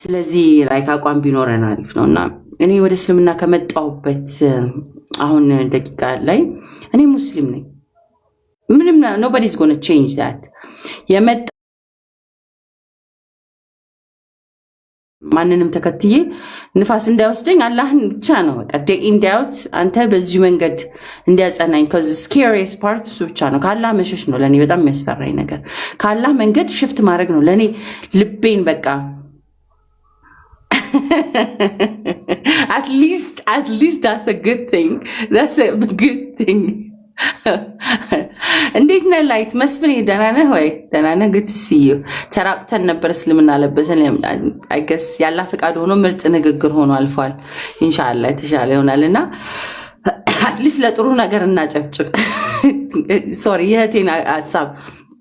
ስለዚህ ላይክ አቋም ቢኖረን አሪፍ ነውና እኔ ወደ እስልምና ከመጣሁበት አሁን ደቂቃ ላይ እኔ ሙስሊም ነኝ። ምንም nobody's going to change that የመጣ ማንንም ተከትዬ ንፋስ እንዳይወስደኝ አላህን ብቻ ነው በቃ እንዳይወት አንተ በዚህ መንገድ እንዲያጸናኝ cuz scariest part እሱ ብቻ ነው። ካላህ መሸሽ ነው ለኔ በጣም የሚያስፈራኝ ነገር። ካላህ መንገድ ሽፍት ማድረግ ነው ለኔ ልቤን በቃ at least that's a good thing. That's a good thing. እንዴት ነህ ላይት መስፍን ደህና ነህ ወይ? ደህና ነህ? good to see you. ተራቅተን ነበር እስልምና ለበሰን I guess ያላ ፈቃድ ሆኖ ምርጥ ንግግር ሆኖ አልፏል። ኢንሻአላህ የተሻለ ይሆናልና at least ለጥሩ ነገር እናጨብጭብ። sorry የህቴን ሐሳብ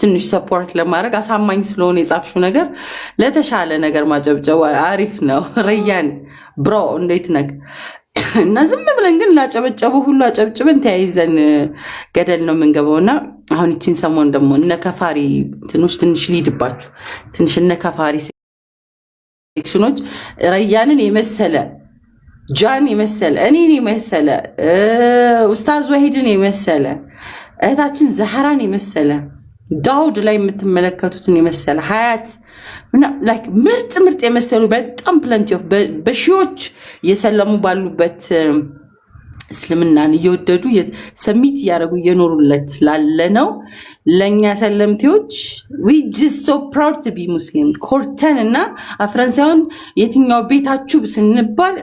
ትንሽ ሰፖርት ለማድረግ አሳማኝ ስለሆነ የጻፍሽው ነገር ለተሻለ ነገር ማጨብጨብ አሪፍ ነው። ረያን ብሮ እንዴት ነህ? እና ዝም ብለን ግን ላጨበጨቡ ሁሉ አጨብጭበን ተያይዘን ገደል ነው የምንገባውና አሁን እቺን ሰሞን ደግሞ እነከፋሪ ትንሽ ሊድባችሁ ትንሽ እነከፋሪ ሴክሽኖች ረያንን የመሰለ ጃን የመሰለ እኔን የመሰለ ኡስታዝ ወሂድን የመሰለ እህታችን ዘህራን የመሰለ ዳውድ ላይ የምትመለከቱትን የመሰለ ሀያት ላይክ ምርጥ የመሰሉ በጣም plenty of በሺዎች የሰለሙ ባሉበት እስልምናን እየወደዱ ሰሚት ያረጉ እየኖሩለት ላለነው ለኛ ሰለምቲዎች we just so proud to be muslim ኮርተንና አፍረንሳውን የትኛው ቤታችሁ ስንባል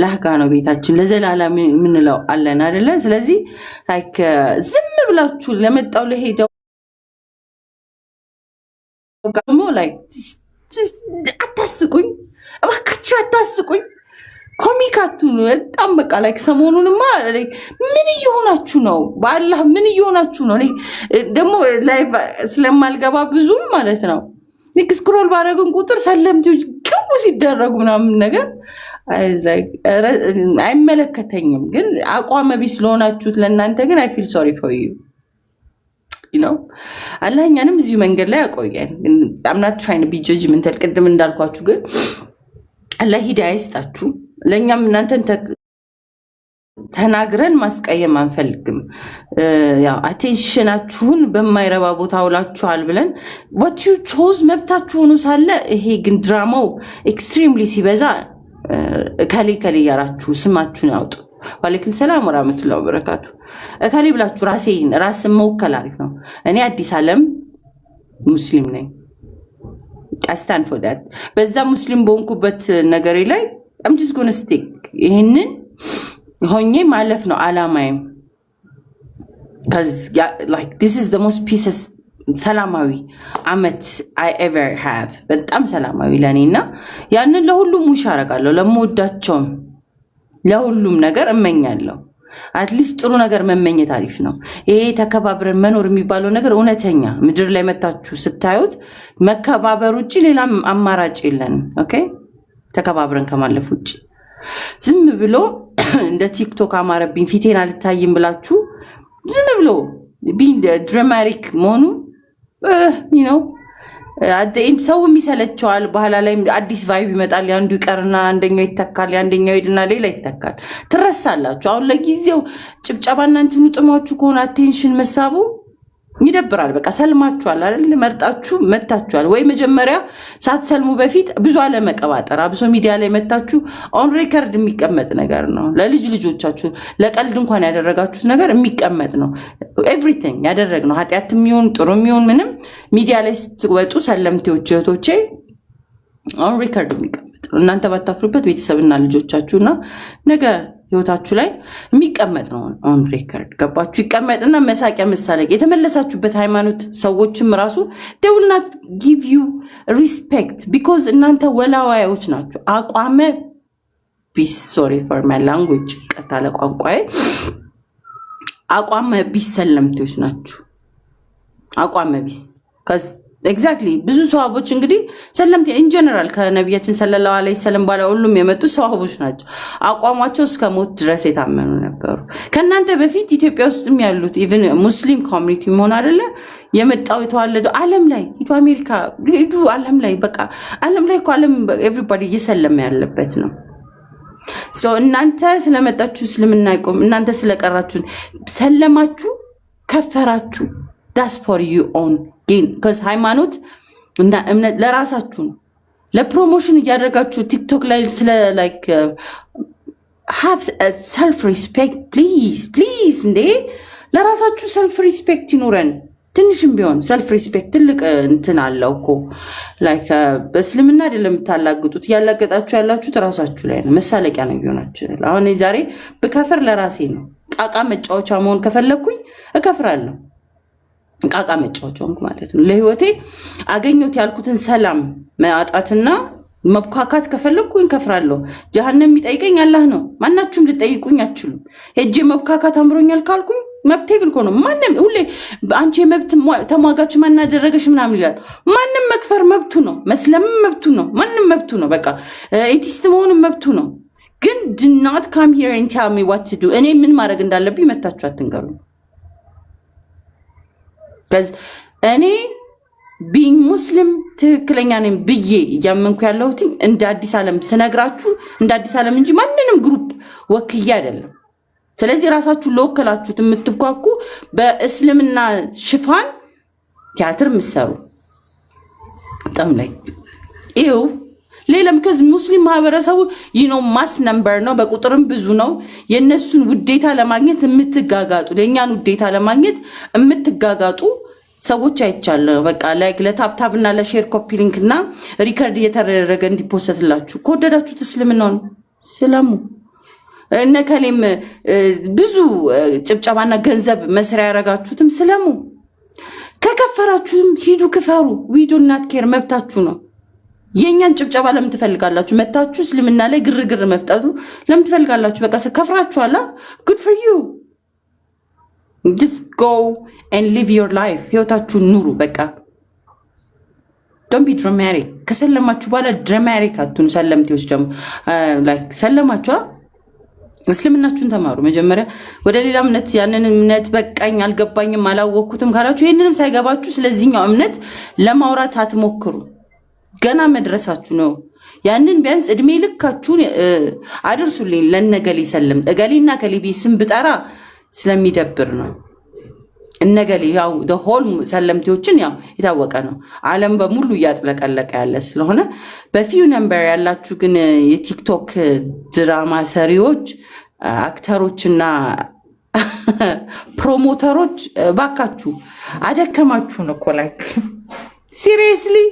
ለሃጋ ነው ቤታችን ለዘላለም ምንለው አለን አይደለ? ስለዚህ ላይክ ዝም ብላችሁ ለመጣው ለሄደው ጋሞ ላይ አታስቁኝ እባካችሁ አታስቁኝ ኮሚካቱ በጣም በቃ ላይክ ሰሞኑንማ ምን እየሆናችሁ ነው በአላህ ምን እየሆናችሁ ነው ደግሞ ላይቭ ስለማልገባ ብዙም ማለት ነው ስክሮል ባረግን ቁጥር ሰለምቲዎች ግቡ ሲደረጉ ምናምን ነገር አይመለከተኝም ግን አቋመ ቢስ ለሆናችሁት ለእናንተ ግን I feel sorry for you know Allah እኛንም እዚህ መንገድ ላይ ያቆየን። I'm not trying to be judgmental ቅድም እንዳልኳችሁ ግን Allah ሂዳያ ይስጣችሁ። ለኛም እናንተን ተናግረን ማስቀየም አንፈልግም። ያው አቴንሽናችሁን በማይረባ ቦታ አውላችኋል ብለን what you chose መብታችሁ ሆኖ ሳለ ይሄ ግን ድራማው extremely ሲበዛ ከሌ ያራችሁ ስማችሁን ያውጡ። ወአለይኩም ሰላም ወራህመቱላሂ ወበረካቱ። እከሌ ብላችሁ ራስን መወከል አሪፍ ነው። እኔ አዲስ ዓለም ሙስሊም ነኝ። I stand for that. በዛ ሙስሊም በሆንኩበት ነገሬ ላይ I'm just going to stick. ይሄንን ሆኜ ማለፍ ነው አላማዬ። cuz like this is the most peaceful ሰላማዊ አመት I ever have. በጣም ሰላማዊ ለኔና ያንን ለሁሉም ይሻረጋለሁ ለሞዳቸው ለሁሉም ነገር እመኛለሁ። አትሊስት ጥሩ ነገር መመኘት አሪፍ ነው። ይሄ ተከባብረን መኖር የሚባለው ነገር እውነተኛ ምድር ላይ መታችሁ ስታዩት መከባበር ውጪ ሌላ አማራጭ የለንም። ኦኬ ተከባብረን ከማለፍ ውጪ ዝም ብሎ እንደ ቲክቶክ አማረብኝ ፊቴን አልታይም ብላችሁ ዝም ብሎ ድራማቲክ መሆኑ you know አደን ሰው የሚሰለቸዋል በኋላ ላይ አዲስ ቫይብ ይመጣል ያንዱ ይቀርና አንደኛው ይተካል ያንደኛው ይድና ሌላ ይተካል ትረሳላችሁ። አሁን ለጊዜው ጭብጨባና እንትኑ ጥማችሁ ከሆነ አቴንሽን መሳቡ ይደብራል። በቃ ሰልማችኋል አይደል? መርጣችሁ መታችኋል ወይ መጀመሪያ ሳትሰልሙ በፊት ብዙ አለ መቀባጠር አብሶ ሚዲያ ላይ መታችሁ ኦን ሪከርድ የሚቀመጥ ነገር ነው። ለልጆቻችሁ ለቀልድ እንኳን ያደረጋችሁት ነገር የሚቀመጥ ነው። ኤቭሪቲንግ ያደረግነው ኃጢያትም ይሁን ጥሩም ይሁን ምንም ሚዲያ ላይ ስትወጡ ሰለምቴዎች እህቶቼ ኦን ሪከርድ የሚቀመጥ ነው። እናንተ ባታፍሩበት ቤተሰብና ልጆቻችሁና ነገ ህይወታችሁ ላይ የሚቀመጥ ነው ኦን ሪከርድ ገባችሁ? ይቀመጥና መሳቂያ መሳለቅ የተመለሳችሁበት ሃይማኖት ሰዎችም ራሱ they will not give you respect because እናንተ ወላዋዮች ናችሁ። አቋመ ቢስ sorry for my language ቀጣለ ቋንቋዬ አቋመ ቢስ ሰለምቶች ናችሁ። አቋመ ቢስ cuz ኤግዛክትሊ ብዙ ሰዋቦች እንግዲህ ሰለምቴ ኢን ጀነራል ከነቢያችን ሰለላሁ ዐለይሂ ወሰለም በኋላ ሁሉም የመጡ ሰዋቦች ናቸው። አቋማቸው እስከ ሞት ድረስ የታመኑ ነበሩ። ከእናንተ በፊት ኢትዮጵያ ውስጥም ያሉት ኢቭን ሙስሊም ኮሚኒቲ መሆን አይደለ የመጣው የተዋለደው ዓለም ላይ ሂዱ፣ አሜሪካ ሂዱ፣ ዓለም ላይ በቃ ዓለም ላይ እኮ ዓለም ኤቭሪባዲ እየሰለመ ያለበት ነው። እናንተ ስለመጣችሁ እስልምና ይቆም፣ እናንተ ስለቀራችሁ ሰለማችሁ ከፈራችሁ that's for you own gain because ሃይማኖት እና እምነት ለራሳችሁ ነው። ለፕሮሞሽን እያደረጋችሁ ቲክቶክ ላይ ስለ like have self respect please እንዴ ለራሳችሁ self respect ይኖረን። ትንሽም ቢሆን self respect ትልቅ እንትን አለው እኮ like በእስልምና አይደለም ታላግጡት፣ ያላገጣችሁ ያላችሁት ራሳችሁ ላይ ነው። መሳለቂያ ነው ይሆናችሁ። አሁን ዛሬ በከፈር ለራሴ ነው። ቃቃ መጫወቻ መሆን ከፈለኩኝ እከፍራለሁ። ቃቃ መጫወቻው ማለት ነው። ለህይወቴ አገኘሁት ያልኩትን ሰላም ማጣትና መብካካት ከፈለኩኝ ከፍራለሁ። ጀሃነም የሚጠይቀኝ አላህ ነው። ማናችሁም ልጠይቁኝ አትችሉም። ሄጄ መብካካት አምሮኛል ካልኩኝ መብቴ ግን እኮ ነው። ማንም ሁሌ አንቺ የመብት ተሟጋች ማን አደረገሽ ምናምን ይላል። ማንም መክፈር መብቱ ነው። መስለም መብቱ ነው። ማንም መብቱ ነው። በቃ ኤቲስት መሆን መብቱ ነው። ግን do not come here and tell me what to do። እኔ ምን ማድረግ እንዳለብኝ መታችሁ አትንገሩ። because እኔ being muslim ትክክለኛ ነኝ ብዬ እያመንኩ ያለሁት እንደ አዲስ ዓለም ስነግራችሁ እንደ አዲስ ዓለም እንጂ ማንንም ግሩፕ ወክዬ አይደለም። ስለዚህ ራሳችሁ ለወከላችሁት የምትኳኩ በእስልምና ሽፋን ቲያትር ምሰሩ በጣም ላይ ይው ሌላም ከዚ ሙስሊም ማህበረሰቡ ማስ ነምበር ነው፣ በቁጥርም ብዙ ነው። የነሱን ውዴታ ለማግኘት የምትጋጋጡ ለኛን ውዴታ ለማግኘት የምትጋጋጡ ሰዎች አይቻለሁ። በቃ ላይክ ለታፕታፕና ለሼር ኮፒ ሊንክና ሪከርድ እየተደረገ እንዲፖስትላችሁ ከወደዳችሁት እስልምናውን ስለሙ እነከሌም ብዙ ጭብጨባና ገንዘብ መስሪያ ያረጋችሁትም ስለሙ። ከከፈራችሁም ሂዱ ክፈሩ። we do not care መብታችሁ ነው። የኛን ጭብጨባ ለምን ትፈልጋላችሁ? መታችሁ እስልምና ላይ ግርግር መፍጠሩ ለምን ትፈልጋላችሁ? በቃ ከፍራችኋላ። good for you just go and live your life። ህይወታችሁን ኑሩ በቃ don't be dramatic። ከሰለማችሁ በኋላ ድራማቲክ አትሁኑ። ሰለምቴዎች ደግሞ like ሰለማችሁ እስልምናችሁን ተማሩ መጀመሪያ። ወደ ሌላ እምነት ያንን እምነት በቃኝ አልገባኝም አላወኩትም ካላችሁ ይሄንንም ሳይገባችሁ ስለዚህኛው እምነት ለማውራት አትሞክሩ። ገና መድረሳችሁ ነው። ያንን ቢያንስ እድሜ ልካችሁን አድርሱልኝ። ለነገሊ ሰለም እገሊና ከሊቢ ስም ብጠራ ስለሚደብር ነው። እነገሊ ያው the whole ሰለምቴዎችን ያው የታወቀ ነው። ዓለም በሙሉ እያጥለቀለቀ ያለ ስለሆነ በፊው ነምበር ያላችሁ ግን የቲክቶክ ድራማ ሰሪዎች አክተሮችና ፕሮሞተሮች ባካችሁ አደከማችሁን እኮ like seriously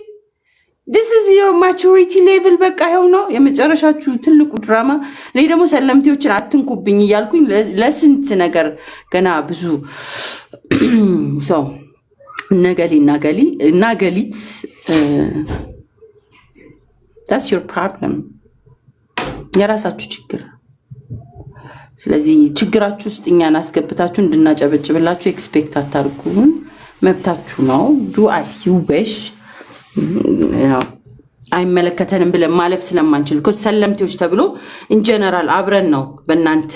this is your maturity level። በቃ ይኸው ነው የመጨረሻችሁ ትልቁ ድራማ። እኔ ደግሞ ሰለምቴዎችን አትንኩብኝ እያልኩኝ ለስንት ነገር ገና ብዙ ሰው ነገሊና ገሊ እና ገሊት that's your problem የራሳችሁ ችግር። ስለዚህ ችግራችሁ ውስጥ እኛን አስገብታችሁ እንድናጨበጭብላችሁ ኤክስፔክት አታርጉን። መብታችሁ ነው። do as you wish። አይመለከተንም ብለን ማለፍ ስለማንችል እኮ ሰለምቴዎች ተብሎ ኢን ጀነራል አብረን ነው በእናንተ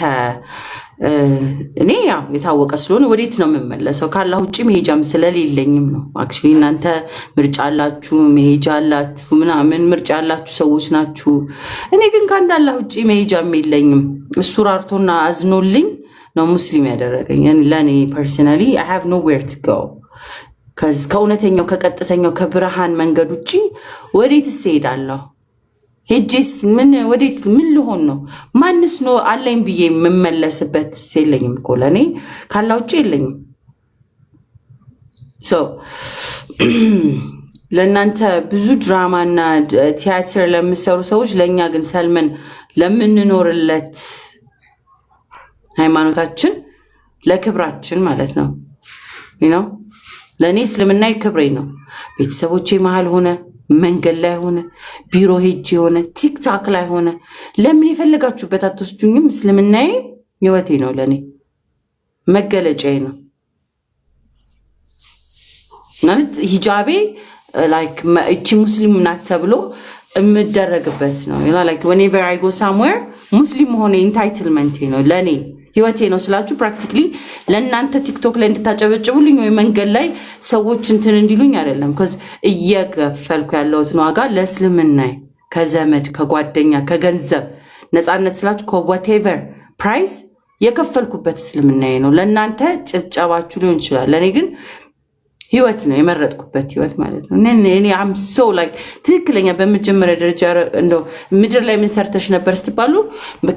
እኔ ያው የታወቀ ስለሆነ ወዴት ነው የምመለሰው? ካላህ ውጪ መሄጃም ስለሌለኝም ነው። አክቹሊ እናንተ ምርጫ አላችሁ፣ መሄጃ አላችሁ፣ ምናምን ምርጫ አላችሁ ሰዎች ናችሁ። እኔ ግን ካንተ አላህ ውጪ መሄጃም የለኝም። እሱ ራርቶና አዝኖልኝ ነው ሙስሊም ያደረገኝ። ለኔ ፐርሰናሊ I have nowhere to go። ከእውነተኛው ከቀጥተኛው ከብርሃን መንገድ ውጪ ወዴት እሄዳለሁ? ሄጄስ ምን ወዴት ምን ልሆን ነው? ማንስ ነው አለኝ ብዬ የምመለስበት የለኝም እኮ ለኔ ካላ ውጪ የለኝም። ለእናንተ ብዙ ድራማና ቲያትር ለምሰሩ ሰዎች ለእኛ ግን ሰልመን ለምንኖርለት ሃይማኖታችን ለክብራችን ማለት ነው ነው ለእኔ እስልምና ክብሬ ነው። ቤተሰቦቼ መሃል ሆነ መንገድ ላይ ሆነ ቢሮ ሄጄ ሆነ ቲክታክ ላይ ሆነ ለምን የፈለጋችሁበት አትወስዱኝም። እስልምናዬ ህይወቴ ነው፣ ለኔ መገለጫዬ ነው። ማለት ሂጃቤ like እቺ ሙስሊም ናት ተብሎ የምደረግበት ነው like whenever I go somewhere ሙስሊም ሆነ ኢንታይትልመንት ነው ለኔ ህይወቴ ነው ስላችሁ practically ለእናንተ ቲክቶክ ላይ እንድታጨበጭቡልኝ ወይ መንገድ ላይ ሰዎች እንትን እንዲሉኝ አይደለም cuz እየከፈልኩ ያለሁት ዋጋ ለእስልምና ከዘመድ ከጓደኛ ከገንዘብ ነፃነት ስላችሁ whatever price የከፈልኩበት እስልምና ነው ለእናንተ ጭብጨባችሁ ሊሆን ይችላል ለኔ ግን ህይወት ነው የመረጥኩበት ህይወት ማለት ነው እኔ am so like ትክክለኛ በመጀመሪያ ደረጃ እንደው ምድር ላይ ምን ሰርተሽ ነበር ስትባሉ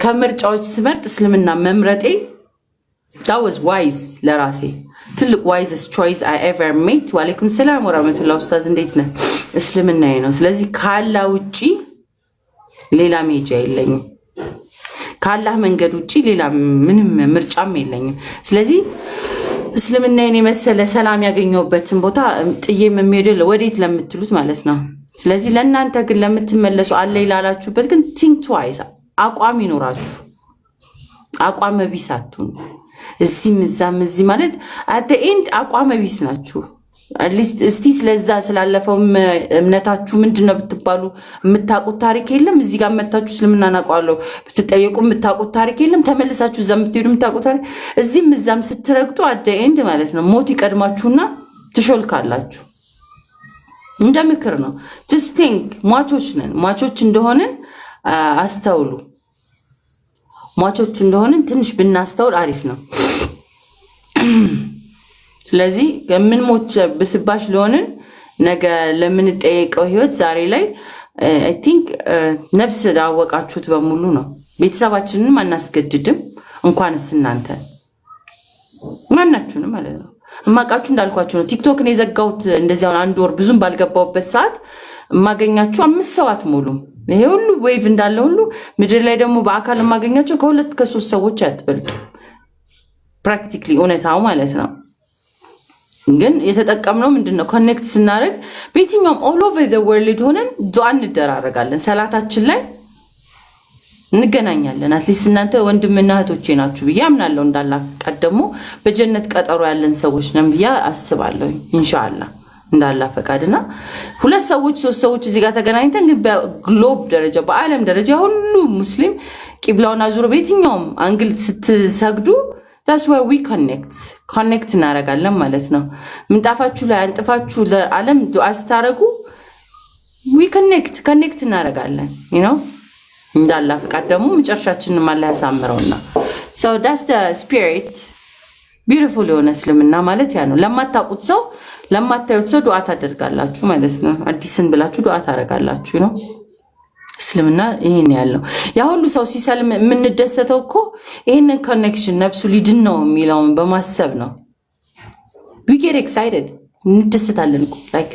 ከምርጫዎች ስመርጥ እስልምና መምረጤ that was wise ለራሴ ትልቅ wisest choice I ever made ወአለይኩም ሰላም ወራህመቱላሂ ኡስታዝ እንዴት ነህ እስልምና ነው ስለዚህ ካላ ውጪ ሌላ ሜጃ የለኝም ካላህ መንገድ ውጪ ሌላ ምንም ምርጫም የለኝም ስለዚህ እስልምናዬን የመሰለ ሰላም ያገኘውበትን ቦታ ጥዬም የሚሄደው ወዴት ለምትሉት ማለት ነው ስለዚህ ለእናንተ ግን ለምትመለሱ አለ ይላላችሁበት ግን think twice አቋም ይኖራችሁ አቋም ቢሳቱን እዚህ ማለት at the end አቋም ቢስ ናችሁ at least እስቲ ስለዛ ስላለፈው እምነታችሁ ምንድነው ብትባሉ የምታቁት ታሪክ የለም እዚህ ጋር መጣችሁ እስልምና ናቋለው ብትጠየቁ የምታቁት ታሪክ የለም ተመልሳችሁ ዘምትሄዱ የምታቁት ታሪክ እዛም ስትረግጡ at the end ማለት ነው ሞት ይቀድማችሁና ትሾልካላችሁ እንደ ምክር ነው just think ሟቾች እንደሆነን አስተውሉ ሟቾች እንደሆነን ትንሽ ብናስተውል አሪፍ ነው ስለዚህ ምን ሞት በስባሽ ለሆነን ነገ ለምን ጠይቀው ህይወት ዛሬ ላይ I think ነፍስ ዳወቃችሁት በሙሉ ነው ቤተሰባችንን ማናስገድድም እንኳንስ እናንተ ማናችሁንም ማለት ነው ማቃችሁ እንዳልኳችሁ ነው ቲክቶክ ነው የዘጋሁት እንደዚህ አሁን አንድ ወር ብዙም ባልገባውበት ሰዓት ማገኛችሁ 5 ሰዓት ሙሉ ይሄ ሁሉ ዌቭ እንዳለ ሁሉ ምድር ላይ ደግሞ በአካል ማገኛችሁ ከሁለት ከሶስት ሰዎች አትበልጡ practically ኦነታው ማለት ነው ግን የተጠቀምነው ምንድነው ኮኔክት ስናደርግ በየትኛውም all over the world ሆነን ዱዓ እንደራረጋለን ሰላታችን ላይ እንገናኛለን አትሊስት እናንተ ወንድምና እህቶቼ ናችሁ ብዬ አምናለሁ እንዳላህ ቀደሙ በጀነት ቀጠሮ ያለን ሰዎች ነን ብዬ አስባለሁ ኢንሻአላህ እንዳላህ ፈቃድና ሁለት ሰዎች ሶስት ሰዎች እዚህ ጋር ተገናኝተን ግን በግሎብ ደረጃ በአለም ደረጃ ሁሉ ሙስሊም ቂብላውና ዙሮ በየትኛውም አንግል ስትሰግዱ that's where we connect እናረጋለን ማለት ነው ምንጣፋችሁ ላይ አንጥፋችሁ ለዓለም ዱዓ ስታረጉ we connect እናረጋለን you know እንዳላህ ፈቃድ ደግሞ መጨረሻችንን ማላ ያሳምረውና so that's the spirit beautiful የሆነ እስልምና ማለት ያ ነው ለማታውቁት ሰው ለማታዩት ሰው ዱዓ ታደርጋላችሁ ማለት ነው አዲስን ብላችሁ ዱዓ ታረጋላችሁ you know እስልምና ይሄን ያለው ያ ሁሉ ሰው ሲሰልም ምን ደሰተው እኮ ይሄንን ኮኔክሽን ነብሱ ሊድን ነው የሚለው በማሰብ ነው we get excited እንደሰታለን እኮ like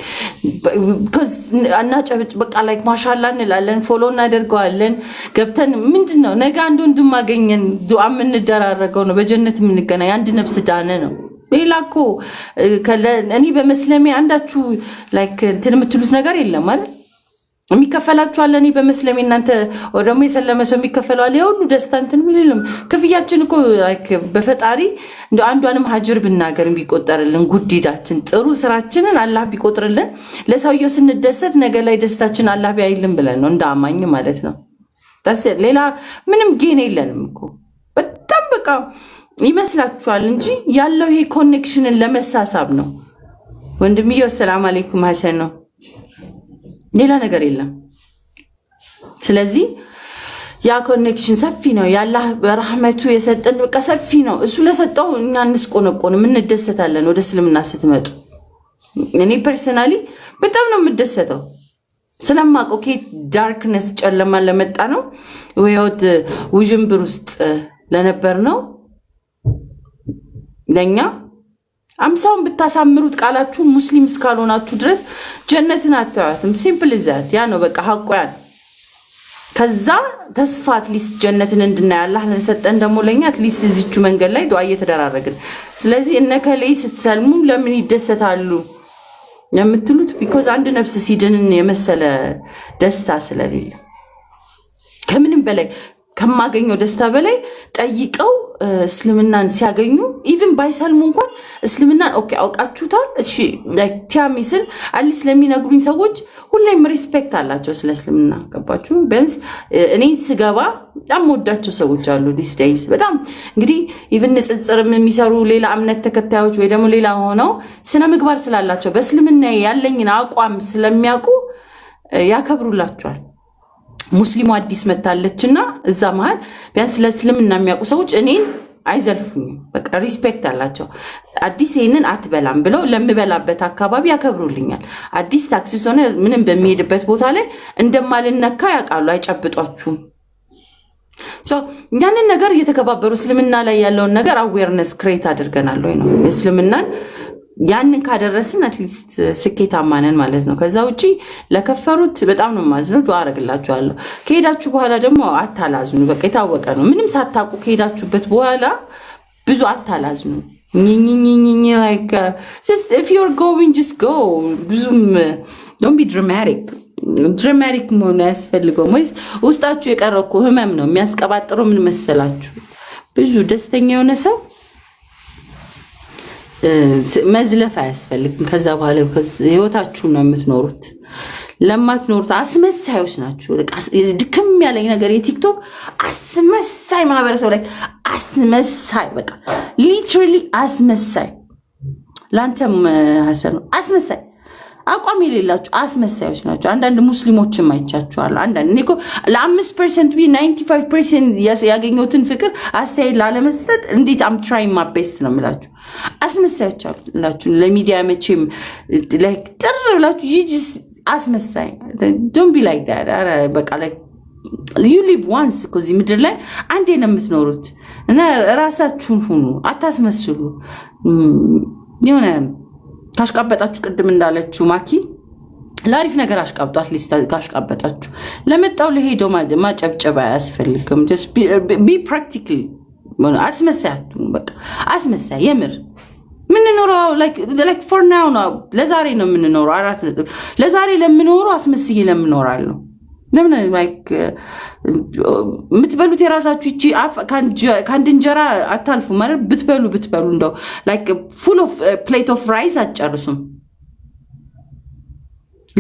because አናጨብጭ በቃ like ማሻአላ እንላለን ፎሎ እናደርጋለን ገብተን ምንድነው ነገ አንድ ወንድም ማገኘን ዱዓ ምን እንደራረገው ነው በጀነት ምን ገና አንድ ነፍስ ዳነ ነው ሌላኮ እኔ በመስለሜ አንዳችሁ like እንትን የምትሉት ነገር የለም አይደል የሚከፈላችሁ አለ እኔ በመስለሜ እናንተ ወደሞ የሰለመ ሰው የሚከፈለው አለ ሁሉ ደስታ እንትን ምንልም ክፍያችን እኮ like በፈጣሪ እንደ አንዷንም ሀጅር ብናገር ቢቆጠርልን ጉዲዳችን ጥሩ ስራችንን አላህ ቢቆጥርልን ለሰውየው ስንደሰት ነገ ላይ ደስታችን አላህ ቢያይልን ብለን ነው እንዳማኝ ማለት ነው ሌላ ምንም ጌን የለንም እኮ በጣም በቃ ይመስላችኋል እንጂ ያለው ይሄ ኮኔክሽንን ለመሳሳብ ነው ወንድምዬው ሰላም አለይኩም ሐሰን ነው ሌላ ነገር የለም ስለዚህ ያ ኮኔክሽን ሰፊ ነው ያላህ በረህመቱ የሰጠን በቃ ሰፊ ነው እሱ ለሰጠው እኛ እንስቆነቆን ምን እንደሰታለን ወደ እስልምና ስትመጡ እኔ ፐርሰናሊ በጣም ነው የምደሰተው ስለማቆ ዳርክነስ ጨለማ ለመጣ ነው ወይወት ውጅንብር ውስጥ ለነበር ነው ለኛ አምሳውን ብታሳምሩት ቃላችሁ ሙስሊም እስካልሆናችሁ ድረስ ጀነትን አታዩትም ሲምፕል ዛት ያ ነው በቃ ሐቋን ከዛ ተስፋት ሊስት ጀነትን እንድናይ አላህ ለሰጠን ደሞ ለኛ ሊስት እዚቹ መንገድ ላይ ዱዓ እየተደራረግን ስለዚህ እነከለይ ስትሰልሙ ለምን ይደሰታሉ የምትሉት because አንድ ነፍስ ሲድንን የመሰለ ደስታ ስለሌለ ከምንም በላይ ከማገኘው ደስታ በላይ ጠይቀው እስልምናን ሲያገኙ ኢቭን ባይሰልሙ እንኳን እስልምናን ኦኬ አውቃችሁታል እሺ ላይክ ቲያሚስን አሊስ ለሚነግሩኝ ሰዎች ሁሌም ሪስፔክት አላቸው ስለ እስልምና ገባችሁ ቢያንስ እኔ ስገባ በጣም ወዳቸው ሰዎች አሉ ዲስ ዴይስ በጣም እንግዲህ ኢቭን ንጽጽርም የሚሰሩ ሌላ እምነት ተከታዮች ወይ ደግሞ ሌላ ሆነው ስነ ምግባር ስላላቸው በእስልምና ያለኝን አቋም ስለሚያውቁ ያከብሩላቸዋል ሙስሊሙ አዲስ መታለችና እዛ መሃል ቢያንስ ለእስልምና የሚያውቁ ሰዎች እኔን አይዘልፉኝም በቃ ሪስፔክት አላቸው አዲስ ይሄንን አትበላም ብለው ለምበላበት አካባቢ ያከብሩልኛል አዲስ ታክሲ ሆነ ምንም በሚሄድበት ቦታ ላይ እንደማልነካ ያውቃሉ አይጨብጧችሁም ሶ ያንን ነገር እየተከባበሩ እስልምና ላይ ያለውን ነገር አዌርነስ ክሬት አድርገናል ወይ ነው እስልምናን ያንን ካደረስን አትሊስት ስኬታማ ነን ማለት ነው ከዛ ውጪ ለከፈሩት በጣም ነው ማዝነው ዱአ አረግላችኋለሁ ከሄዳችሁ በኋላ ደግሞ አታላዝኑ በቃ የታወቀ ነው ምንም ሳታቁ ከሄዳችሁበት በኋላ ብዙ አታላዝኑ ኝኝኝኝ like just if you're going just go ብዙም don't be dramatic መሆን ያስፈልገው ወይስ ውስጣችሁ የቀረው እኮ ህመም ነው የሚያስቀባጥረው ምን መሰላችሁ ብዙ ደስተኛ የሆነ ሰው መዝለፍ አያስፈልግም ከዛ በኋላ ህይወታችሁ ነው የምትኖሩት ለማትኖሩት አስመሳዮች ናችሁ ድክም ያለኝ ነገር የቲክቶክ አስመሳይ ማህበረሰብ ላይ አስመሳይ በቃ ሊትራሊ አስመሳይ ላንተም ሐሰን አስመሳይ አቋም የሌላችሁ አስመሳዮች ናችሁ አንዳንድ ሙስሊሞችም አይቻችኋል አንዳንድ እኔ እኮ ለ5% ቢ 95% ያገኘሁትን ፍቅር አስተያየት ላለመስጠት እንዴት አም ትራይንግ ማይ ቤስት ነው የምላችሁ አስመሳዮች አላችሁ ለሚዲያ መቼም ላይክ ጥር ብላችሁ ይጅስ አስመሳይ don't be like that በቃ like you live once cuz ምድር ላይ አንዴ ነው የምትኖሩት እና ራሳችሁን ሁኑ አታስመስሉ የሆነ ካሽቃበጣችሁ ቅድም እንዳለችው ማኪ ላሪፍ ነገር አሽቃብጧት ሊስት ካሽቃበጣችሁ ለመጣው ለሄዶ ማጨብጨባ ያስፈልግም just be practical አስመሳያችሁ በቃ አስመሳይ የምር ምን ኖርው like for now ነው ለዛሬ ነው ምን ኖርው አራት ለዛሬ ለምኖሩ አስመስዬ ለምኖራለሁ ለምን like ምትበሉት የራሳችሁ እቺ ካንድ እንጀራ አታልፉ ማለት ብትበሉ እንደው like full of plate of rice አጨርሱም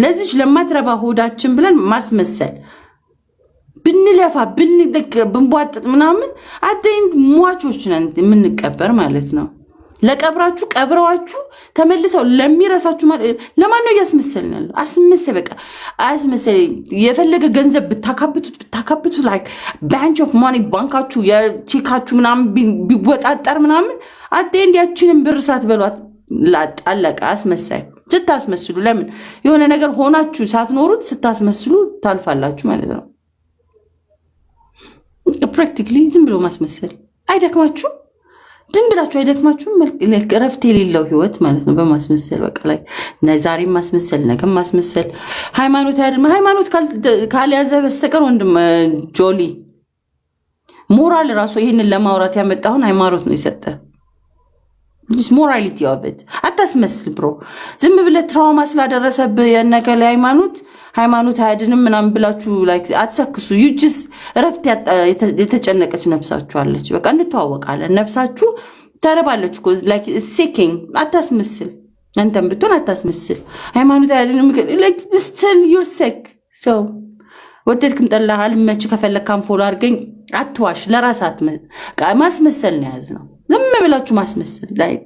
ለዚህ ለማትረባ ሆዳችን ብለን ማስመሰል ብንለፋ ብንቧጥጥ ምናምን አደኝ ሟቾች ነን የምንቀበር ማለት ነው ለቀብራችሁ ቀብራችሁ ተመልሰው ለሚረሳችሁ ማለት ለማን ነው ያስመሰልናል አስመሰል በቃ አስመሰል የፈለገ ገንዘብ ብታካብቱት like bunch of money ባንካችሁ የቼካችሁ ምናምን ቢወጣጣር ምናምን አደኝ ያቺንን ብር ሳትበሏት ላጣለቀ አስመሳይ ስታስመስሉ ለምን የሆነ ነገር ሆናችሁ ሳትኖሩት ስታስመስሉ ታልፋላችሁ ማለት ነው practically ዝም ብሎ ማስመሰል አይደክማችሁ ዝም ብላችሁ አይደክማችሁም ለረፍት የሌለው ህይወት ማለት ነው በማስመሰል በቃ ላይ ዛሬ ማስመሰል ነገም ማስመሰል ሃይማኖት ካልያዘ በስተቀር ወንድም ጆሊ ሞራል ራሱ ይሄንን ለማውራት ያመጣውን ሃይማኖት ነው ይሰጠ this morality of it አታስመስል ብሮ ዝም ብለ ትራውማ ስላደረሰብህ የነገለ ሃይማኖት አይድንም ምናምን ብላችሁ like አትሰክሱ you just ረፍት የተጨነቀች ነፍሳችሁ አለች በቃ እንተዋወቃለን ነፍሳችሁ ተረባለች እኮ like seeking አታስመስል አንተም ብትሆን አታስመስል ሃይማኖት አይድንም like still you're sick so ወደድክም ጠላሃል መች ከፈለካም ፎሎ አድርገኝ አትዋሽ ለራሳት ማስመሰል ነው ያዝነው ዝም ብላችሁ ማስመሰል like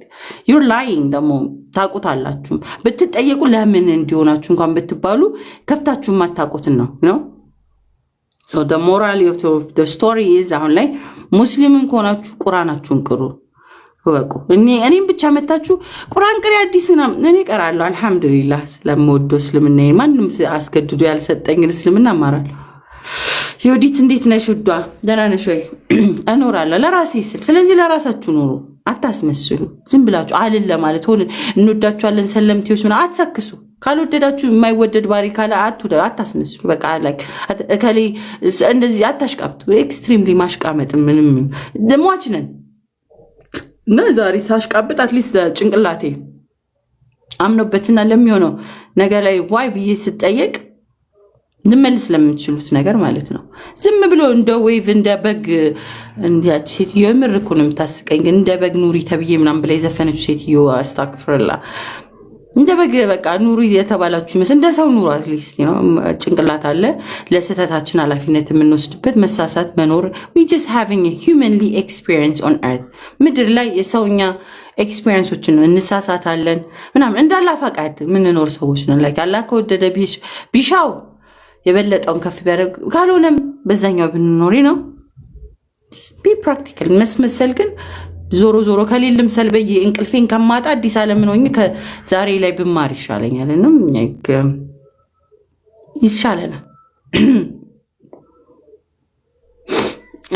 you're lying ደግሞ ታቁታላችሁ ብትጠየቁ ለምን እንዲሆናችሁ እንኳን ብትባሉ ከፍታችሁ ማታቁትን ነው so the moral of the story is አሁን ላይ ሙስሊምም ከሆናችሁ ቁርአናችሁን ቅሩ ወቁ እኔም ብቻ መታችሁ ቁርአን ቅሪ አዲስና እኔ ቀራለሁ አልহামዱሊላህ ስለምወደው እስልምና ማንንም አስገድዶ ያልሰጠኝ እስልምና ማራለሁ ዮዲት እንዴት ነሽ ውዷ ደህና ነሽ ወይ አኖራለሁ ለራሴ ስል ስለዚህ ለራሳችሁ ኑሩ አታስመስሉ ዝም ብላችሁ አልል ለማለት ሆነ እንወዳችኋለን ሰለምቲዎች ምን አትሰክሱ ካልወደዳችሁ የማይወደድ ባሪ ካለ አታስመስሉ በቃ like እከሌ እንደዚህ አታሽቃብጡ ኤክስትሪምሊ ማሽቃመጥ ምንም ደሟች ነን ዛሬ ሳሽቃብጥ አትሊስት ጭንቅላቴ አምኖበትና ለሚሆነው ነገር ላይ ዋይ ብዬ ስጠየቅ ልመልስ ለምትችሉት ነገር ማለት ነው። ዝም ብሎ እንደ ዌቭ እንደ በግ እንዲያች ሴትዮ የምር እኮ ነው የምታስቀኝ። ግን እንደ በግ ኑሪ ተብዬ ምናምን ብላ የዘፈነችው ሴትዮ አስታክፍርላ እንደ በግ በቃ ኑሪ የተባላችሁ ይመስል እንደ ሰው ኑሩ። አትሊስት ነው ጭንቅላት አለ ለስህተታችን ኃላፊነት የምንወስድበት መሳሳት መኖር we just having a humanly experience on earth ምድር ላይ የሰውኛ ኤክስፒሪየንሶችን ነው እንሳሳታለን ምናምን እንዳላ ፈቃድ ምንኖር ሰዎች ነን። ላይ አላህ ከወደደ ቢሻው የበለጠውን ከፍ ቢያደርግ ካልሆነም በዛኛው ብንኖሪ ነው ቢ ፕራክቲካል መስመሰል ግን ዞሮ ዞሮ ከሌለም ሰልበየ እንቅልፌን ከማጣ አዲስ ዓለም ነው ዛሬ ላይ ብማር ይሻለኛል ነው ይሻለናል።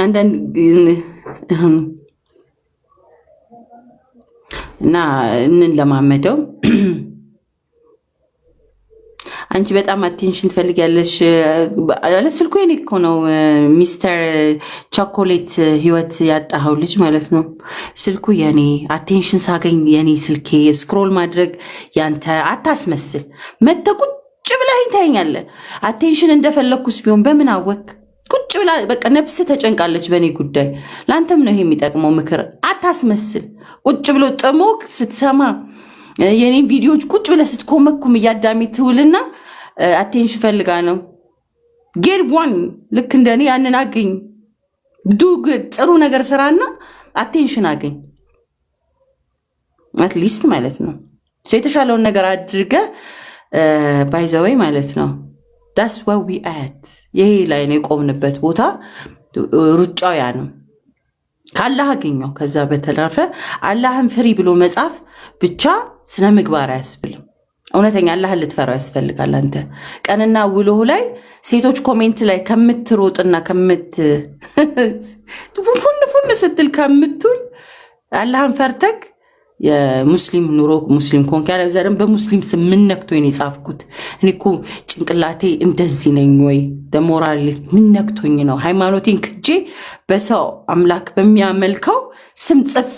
አንዳንድ እና ለማመደው አንቺ በጣም አቴንሽን ትፈልጊያለሽ አለ ስልኩ የኔ እኮ ነው ሚስተር ቾኮሌት ህይወት ያጣው ልጅ ማለት ነው። ስልኩ የኔ አቴንሽን ሳገኝ የኔ ስልኬ ስክሮል ማድረግ ያንተ አታስመስል መተ ቁጭ ብለህ ታኛለህ። አቴንሽን እንደፈለኩስ ቢሆን በምን አወክ ቁጭ ብላ በቃ ነፍስ ተጨንቃለች በኔ ጉዳይ። ላንተም ነው ይሄ የሚጠቅመው ምክር አታስመስል። ቁጭ ብሎ ጥሞክ ስትሰማ የኔን ቪዲዮዎች ቁጭ ብለህ ስትኮመኩም እያዳሚ ትውልና አቴንሽን ፈልጋ ነው ጌት ዋን ልክ እንደኔ ያንን አገኝ ዱ ጉድ ጥሩ ነገር ስራና አቴንሽን አገኝ አትሊስት ማለት ነው። የተሻለውን ነገር አድርገ ባይዘወይ ማለት ነው። that's what we at ይሄ ላይ ነው የቆምንበት ቦታ ሩጫው ያ ነው። ካላህ አገኘው ከዛ በተላፈ አላህን ፍሪ ብሎ መጻፍ ብቻ ስነ ምግባር አያስብልም። እውነተኛ አላህን ልትፈራው ያስፈልጋል። አንተ ቀንና ውሎህ ላይ ሴቶች ኮሜንት ላይ ከምትሮጥና ፉን ስትል ከምትውል አላህን ፈርተክ የሙስሊም ኑሮ ሙስሊም ኮንክ ያለ ዘረን በሙስሊም ስም ምን ነክቶኝ ነው የጻፍኩት? እኔ እኮ ጭንቅላቴ እንደዚህ ነኝ ወይ ደሞራል ምን ነክቶኝ ነው ሃይማኖቴን ክጄ በሰው አምላክ በሚያመልከው ስም ጽፌ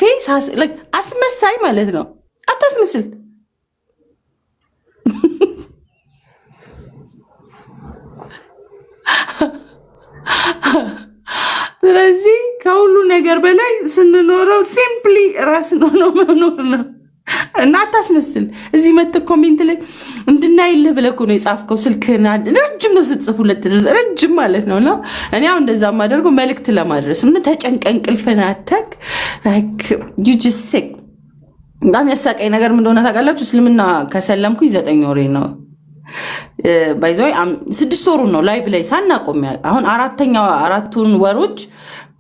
አስመሳይ ማለት ነው። አታስመስል። ስለዚህ ከሁሉ ነገር በላይ ስንኖረው ሲምፕሊ ራስን ሆኖ መኖር ነው እና አታስመስል። እዚህ መጥቶ ኮሜንት ላይ እንድናይልህ ብለህ እኮ ነው የጻፍከው። ስልክህን ረጅም ነው ስትጽፉለት ረጅም ማለት ነው። እና እኔ አሁን እንደዛ ማደርገው መልእክት ለማድረስ ምን ተጨንቀህ እንቅልፍህን አተክ you just sick። በጣም ያሳቀኝ ነገር ምን እንደሆነ ታውቃላችሁ? እስልምና ከሰለምኩኝ 9 ወሬ ነው ባይዘይ 6 ወሩ ነው ላይቭ ላይ ሳናቆም አሁን አራቱን ወሮች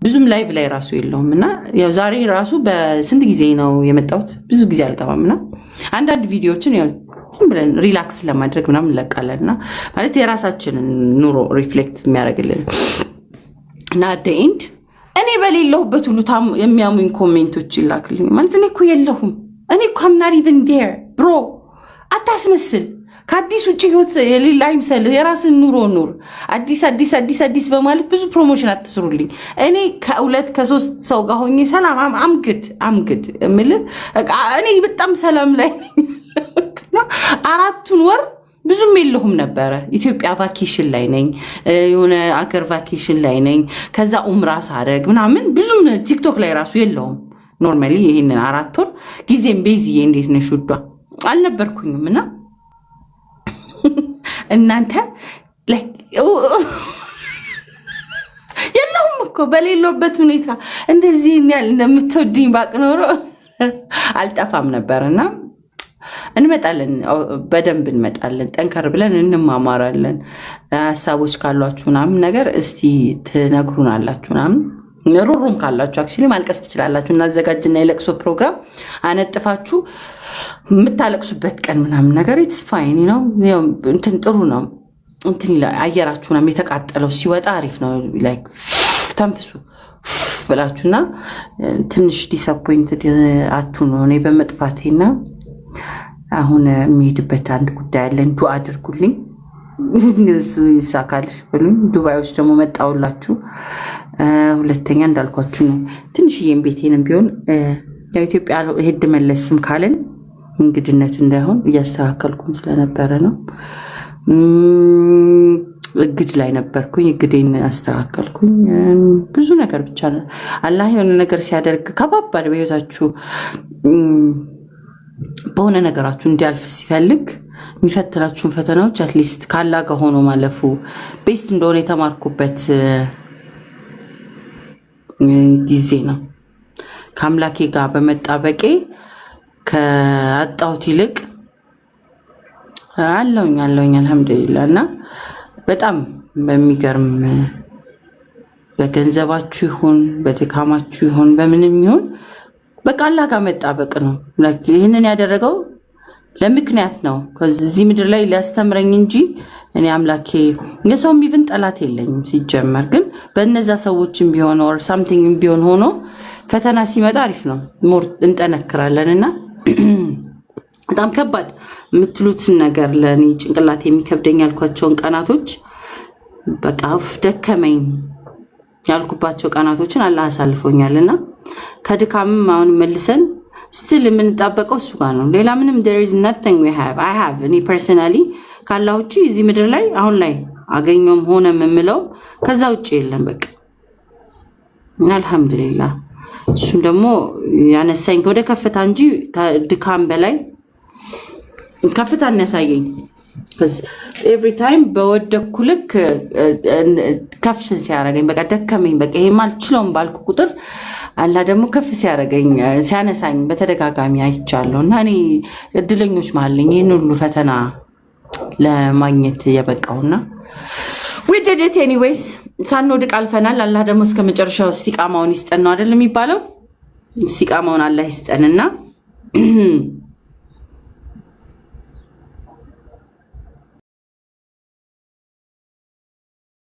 ብዙም ላይቭ ላይ ራሱ የለውም። እና ያው ዛሬ ራሱ በስንት ጊዜ ነው የመጣሁት? ብዙ ጊዜ አልገባምና አንዳንድ ቪዲዮዎችን ያው ዝም ብለን ሪላክስ ለማድረግ ምናምን እንለቃለንና ማለት የራሳችንን ኑሮ ሪፍሌክት የሚያደርግልን እና አት ኤንድ እኔ በሌለሁበት ሁሉ የሚያሙኝ ኮሜንቶች ይላክልኝ ማለት እኔ እኮ የለሁም። እኔ እኮ I'm not even there bro። አታስመስል። ከአዲስ ውጭ ህይወት የሌላ አይምሰል። የራስን ኑሮ ኑር። አዲስ በማለት ብዙ ፕሮሞሽን አትስሩልኝ። እኔ ከ2-3 ሰው ጋር ሆኜ ሰላም አምግድ እምልህ እኔ በጣም ሰላም ላይ ነኝ። 4 ወር ብዙም የለሁም ነበረ። ኢትዮጵያ ቫኬሽን ላይ ነኝ፣ የሆነ አገር ቫኬሽን ላይ ነኝ። ከዛ ኡምራ ሳረግ ምናምን ብዙም ቲክቶክ ላይ ራሱ የለሁም። ኖርማሊ ይሄንን 4 ወር ጊዜም ቤዚዬ እንዴት ነሽ ውዷ አልነበርኩኝም። እና እናንተ የለሁም እኮ በሌለበት ሁኔታ እንደዚህ ያል እንደምትወድኝ ባቅ ኖሮ አልጠፋም ነበርና እንመጣለን፣ በደንብ እንመጣለን። ጠንከር ብለን እንማማራለን። ሀሳቦች ካሏችሁ ምናምን ነገር እስቲ ትነግሩናላችሁ ምናምን ሩሩም ካላችሁ አክቹሊ ማልቀስ ትችላላችሁ። እናዘጋጅና የለቅሶ ፕሮግራም አነጥፋችሁ የምታለቅሱበት ቀን ምናምን ነገር ኢትስ ፋይን ነው። እንትን ጥሩ ነው። እንትን አየራችሁ ምናምን የተቃጠለው ሲወጣ አሪፍ ነው። ላይክ ተንፍሱ ብላችሁና ትንሽ ዲስአፖይንትድ አትሁኑ። እኔ በመጥፋቴና አሁን የሚሄድበት አንድ ጉዳይ አለን። ዱአ አድርጉልኝ እሱ ይሳካልሽ ብሉኝ። ዱባዮች ደግሞ መጣውላችሁ። ሁለተኛ እንዳልኳችሁ ነው ትንሽዬም ቤቴንም ቢሆን ያው ኢትዮጵያ ሄድ መለስም ካለን እንግድነት እንዳይሆን እያስተካከልኩም ስለነበረ ነው። እግድ ላይ ነበርኩኝ። እግዴን አስተካከልኩኝ። ብዙ ነገር ብቻ አላህ የሆነ ነገር ሲያደርግ ከባባድ በህይወታችሁ በሆነ ነገራችሁ እንዲያልፍ ሲፈልግ የሚፈትናችሁን ፈተናዎች አትሊስት ካላህ ጋር ሆኖ ማለፉ ቤስት እንደሆነ የተማርኩበት ጊዜ ነው። ከአምላኬ ጋር በመጣበቄ ከአጣሁት ይልቅ አለውኝ አልሐምዱሊላህ። እና በጣም በሚገርም በገንዘባችሁ ይሁን በድካማችሁ ይሁን በምንም ይሁን በቃ አላህ ጋር መጣበቅ ነው። ይህንን ያደረገው ለምክንያት ነው። ከዚህ ምድር ላይ ሊያስተምረኝ እንጂ እኔ አምላኬ የሰውም ይብን ጠላት የለኝም ሲጀመር። ግን በእነዛ ሰዎችም ቢሆን ኦር ሳምቲንግ ቢሆን ሆኖ ፈተና ሲመጣ አሪፍ ነው፣ ሞር እንጠነክራለንና በጣም ከባድ የምትሉትን ነገር ለኔ ጭንቅላት የሚከብደኝ ያልኳቸውን ቀናቶች በቃ ደከመኝ ያልኩባቸው ቀናቶችን አላህ አሳልፎኛልና ከድካምም አሁን መልሰን ስቲል የምንጣበቀው እሱ ጋር ነው። ሌላ ምንም there is nothing I have እኔ personally ካላህ ውጪ እዚህ ምድር ላይ አሁን ላይ አገኘውም ሆነ የምለው ከዛ ውጪ የለም። በቃ አልሐምዱሊላህ። እሱም ደግሞ ያነሳኝ ወደ ከፍታ እንጂ ከድካም በላይ ከፍታን ያሳየኝ። ኤቭሪ ታይም በወደኩ ልክ ከፍ ሲያረገኝ በቃ ደከመኝ በቃ ይሄማ አልችለውም ባልኩ ቁጥር አላህ ደግሞ ከፍ ሲያረገኝ ሲያነሳኝ በተደጋጋሚ አይቻለሁ። እና እኔ እድለኞች መሃል ነኝ ይህን ሁሉ ፈተና ለማግኘት የበቃውና we did it anyways። ሳንወድቅ አልፈናል። አላህ ደግሞ እስከ መጨረሻው እስቲቃማውን ይስጠን ነው አይደል የሚባለው? እስቲቃማውን አላህ ይስጠንና